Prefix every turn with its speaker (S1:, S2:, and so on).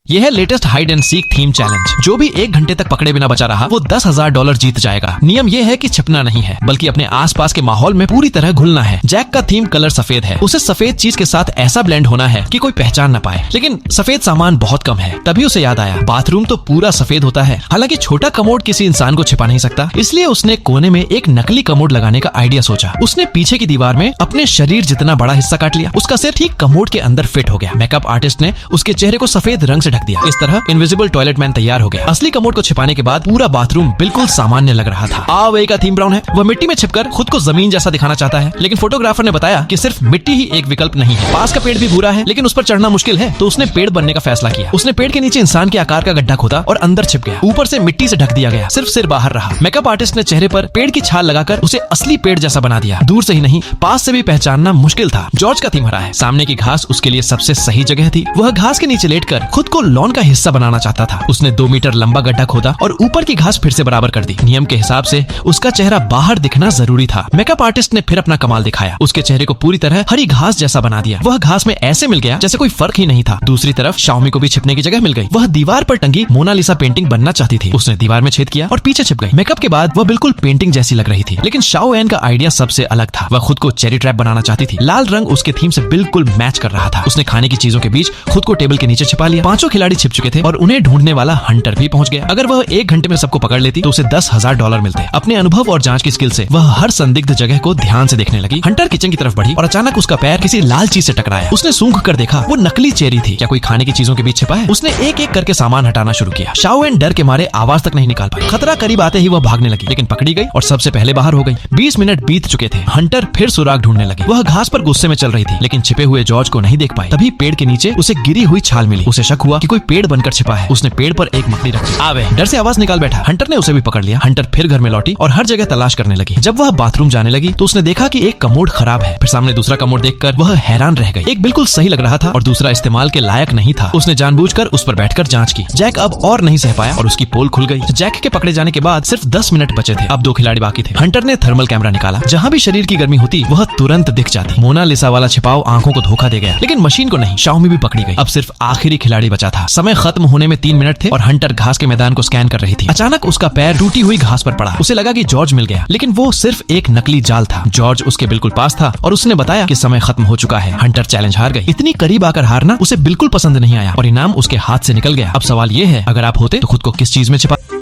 S1: यह है latest hide and seek theme challenge. जो भी 1 घंटे तक पकड़े बिना बचा रहा वो $10,000 जीत जाएगा। नियम ये है कि छिपना नहीं है बल्कि अपने आसपास के माहौल में पूरी तरह घुलना है। जैक का थीम कलर सफेद है। उसे सफेद चीज के साथ ऐसा ब्लेंड होना है कि कोई पहचान न पाए। लेकिन सफेद सामान बहुत कम है। तभी उसे याद आया बाथरूम तो पूरा सफेद होता है। हालांकि छोटा कमोड किसी इंसान को छिपा नहीं सकता, इसलिए उसने कोने में एक नकली कमोड लगाने का आइडिया सोचा। उसने पीछे की दीवार में अपने शरीर जितना बड़ा हिस्सा काट लिया। उसका सिर ठीक कमोड के अंदर फिट हो गया। मेकअप आर्टिस्ट ने उसके चेहरे को सफेद रंग से ढक दिया। इस तरह इनविजिबल टॉयलेट मैन तैयार हो गया। असली कमोड को छिपाने के बाद पूरा बाथरूम बिल्कुल सामान्य लग रहा था। आवे का थीम ब्राउन है। वह मिट्टी में छिपकर खुद को जमीन जैसा दिखाना चाहता है, लेकिन फोटोग्राफर ने बताया कि सिर्फ मिट्टी ही एक विकल्प नहीं है। पास का पेड़ भी भूरा है, लेकिन उस पर चढ़ना मुश्किल है, तो उसने पेड़ बनने का फैसला किया। उसने पेड़ के नीचे इंसान के आकार का गड्ढा खोदा और अंदर छिप गया। ऊपर से मिट्टी से ढक दिया गया, सिर्फ सिर बाहर रहा। मेकअप आर्टिस्ट ने चेहरे पर पेड़ की छाल लगाकर उसे असली पेड़ जैसा बना दिया। दूर से ही नहीं, पास से भी पहचानना मुश्किल था। जॉर्ज का थीम हरा है। सामने की घास उसके लिए सबसे सही जगह थी। वह घास के नीचे लेटकर खुद को लॉन का हिस्सा बनाना चाहता था। उसने 2 मीटर लंबा गड्ढा खोदा और ऊपर की घास फिर से बराबर कर दी। नियम के हिसाब से उसका चेहरा बाहर दिखना जरूरी था। मेकअप आर्टिस्ट ने फिर अपना कमाल दिखाया। उसके चेहरे को पूरी तरह हरी घास जैसा बना दिया। वह घास में ऐसे मिल गया जैसे कोई फर्क ही नहीं था। दूसरी तरफ शाओमी को भी छिपने की जगह मिल गई। वह दीवार पर टंगी मोनालिसा पेंटिंग बनना चाहती थी। उसने दीवार में छेद किया और पीछे छिप गई। मेकअप के बाद वह बिल्कुल पेंटिंग जैसी लग रही थी। लेकिन शाओ एन का आइडिया सबसे अलग था। वह खुद को चेरी ट्रैप बनाना चाहती थी। लाल रंग उसके थीम से बिल्कुल मैच कर रहा था। उसने खाने की चीजों के बीच खुद को टेबल के नीचे छिपा लिया। 5 खिलाड़ी छिप चुके थे और उन्हें ढूंढने वाला हंटर भी पहुंच गया। अगर वह 1 घंटे में सबको पकड़ लेती तो उसे $10,000 मिलते। अपने अनुभव और जांच की स्किल से वह हर संदिग्ध जगह को ध्यान से देखने लगी। हंटर किचन की तरफ बढ़ी और अचानक उसका पैर किसी लाल चीज से टकराया। उसने सूंघ कर देखा, वो नकली चेरी थी। क्या कोई खाने की चीजों के बीच छिपा है? उसने एक एक करके सामान हटाना शुरू किया। शाओ एन डर के मारे आवाज तक नहीं निकाल पाई। खतरा करीब आते ही वह भागने लगी, लेकिन पकड़ी गई और सबसे पहले बाहर हो गई। 20 मिनट बीत चुके थे। हंटर फिर सुराग ढूंढने लगी। वह घास पर गुस्से में चल रही थी, लेकिन छिपे हुए जॉर्ज को नहीं देख पाई। तभी पेड़ के नीचे उसे गिरी हुई छाल मिली। उसे शक हुआ कि कोई पेड़ बनकर छिपा है। उसने पेड़ पर एक मकड़ी रखी। आवे डर से आवाज निकाल बैठा। हंटर ने उसे भी पकड़ लिया। हंटर फिर घर में लौटी और हर जगह तलाश करने लगी। जब वह बाथरूम जाने लगी तो उसने देखा कि एक कमोड खराब है। फिर सामने दूसरा कमोड देखकर वह हैरान रह गई। एक बिल्कुल सही लग रहा था और दूसरा इस्तेमाल के लायक नहीं था। उसने जानबूझकर उस पर बैठकर जांच की। जैक अब और नहीं सह पाया और उसकी पोल खुल गई। जैक के पकड़े जाने के बाद सिर्फ 10 मिनट बचे थे। अब 2 खिलाड़ी बाकी थे। हंटर ने थर्मल कैमरा निकाला। जहाँ भी शरीर की गर्मी होती वह तुरंत दिख जाती। मोनालिसा वाला छिपाव आंखों को धोखा दे गया, लेकिन मशीन को नहीं। शाओमी भी पकड़ी गई। अब सिर्फ आखिरी खिलाड़ी बचा था। समय खत्म होने में 3 मिनट थे और हंटर घास के मैदान को स्कैन कर रही थी। अचानक उसका पैर टूटी हुई घास पर पड़ा। उसे लगा कि जॉर्ज मिल गया, लेकिन वो सिर्फ एक नकली जाल था। जॉर्ज उसके बिल्कुल पास था और उसने बताया कि समय खत्म हो चुका है। हंटर चैलेंज हार गई। इतनी करीब आकर हारना उसे बिल्कुल पसंद नहीं आया और इनाम उसके हाथ से निकल गया। अब सवाल ये है, अगर आप होते तो खुद को किस चीज में छिपा